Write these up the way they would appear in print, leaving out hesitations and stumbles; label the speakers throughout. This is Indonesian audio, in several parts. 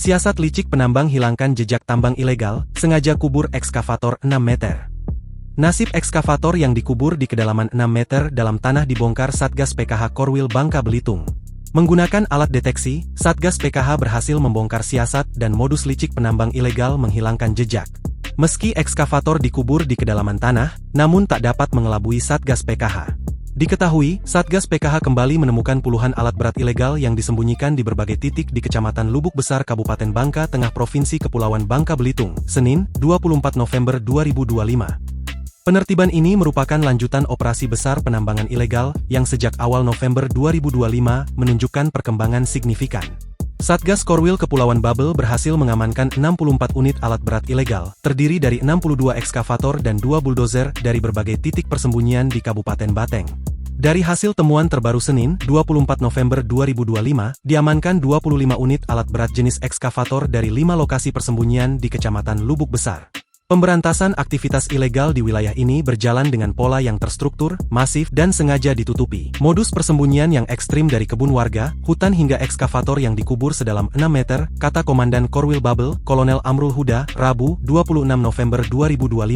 Speaker 1: Siasat licik penambang hilangkan jejak tambang ilegal, sengaja kubur ekskavator 6 meter. Nasib ekskavator yang dikubur di kedalaman 6 meter dalam tanah dibongkar Satgas PKH Korwil Bangka Belitung. Menggunakan alat deteksi, Satgas PKH berhasil membongkar siasat dan modus licik penambang ilegal menghilangkan jejak. Meski ekskavator dikubur di kedalaman tanah, namun tak dapat mengelabui Satgas PKH. Diketahui, Satgas PKH kembali menemukan puluhan alat berat ilegal yang disembunyikan di berbagai titik di Kecamatan Lubuk Besar Kabupaten Bangka Tengah Provinsi Kepulauan Bangka Belitung, Senin, 24 November 2025. Penertiban ini merupakan lanjutan operasi besar penambangan ilegal yang sejak awal November 2025 menunjukkan perkembangan signifikan. Satgas Korwil Kepulauan Babel berhasil mengamankan 64 unit alat berat ilegal, terdiri dari 62 ekskavator dan 2 buldozer dari berbagai titik persembunyian di Kabupaten Bateng. Dari hasil temuan terbaru Senin, 24 November 2025, diamankan 25 unit alat berat jenis ekskavator dari 5 lokasi persembunyian di Kecamatan Lubuk Besar. Pemberantasan aktivitas ilegal di wilayah ini berjalan dengan pola yang terstruktur, masif dan sengaja ditutupi. Modus persembunyian yang ekstrim dari kebun warga, hutan hingga ekskavator yang dikubur sedalam 6 meter, kata Komandan Korwil Babel, Kolonel Amrul Huda, Rabu, 26 November 2025.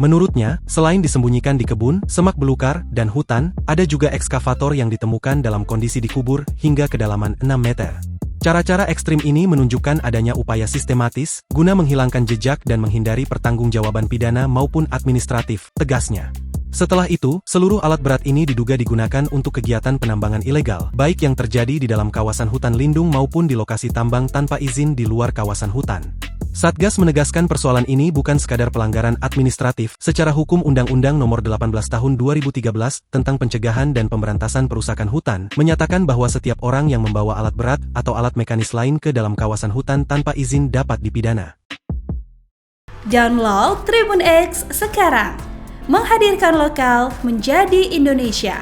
Speaker 1: Menurutnya, selain disembunyikan di kebun, semak belukar, dan hutan, ada juga ekskavator yang ditemukan dalam kondisi dikubur hingga kedalaman 6 meter. Cara-cara ekstrim ini menunjukkan adanya upaya sistematis, guna menghilangkan jejak dan menghindari pertanggungjawaban pidana maupun administratif, tegasnya. Setelah itu, seluruh alat berat ini diduga digunakan untuk kegiatan penambangan ilegal, baik yang terjadi di dalam kawasan hutan lindung maupun di lokasi tambang tanpa izin di luar kawasan hutan. Satgas menegaskan persoalan ini bukan sekadar pelanggaran administratif, secara hukum Undang-Undang Nomor 18 Tahun 2013 tentang Pencegahan dan Pemberantasan Perusakan Hutan, menyatakan bahwa setiap orang yang membawa alat berat atau alat mekanis lain ke dalam kawasan hutan tanpa izin dapat dipidana.
Speaker 2: Download Tribun X sekarang, menghadirkan lokal menjadi Indonesia.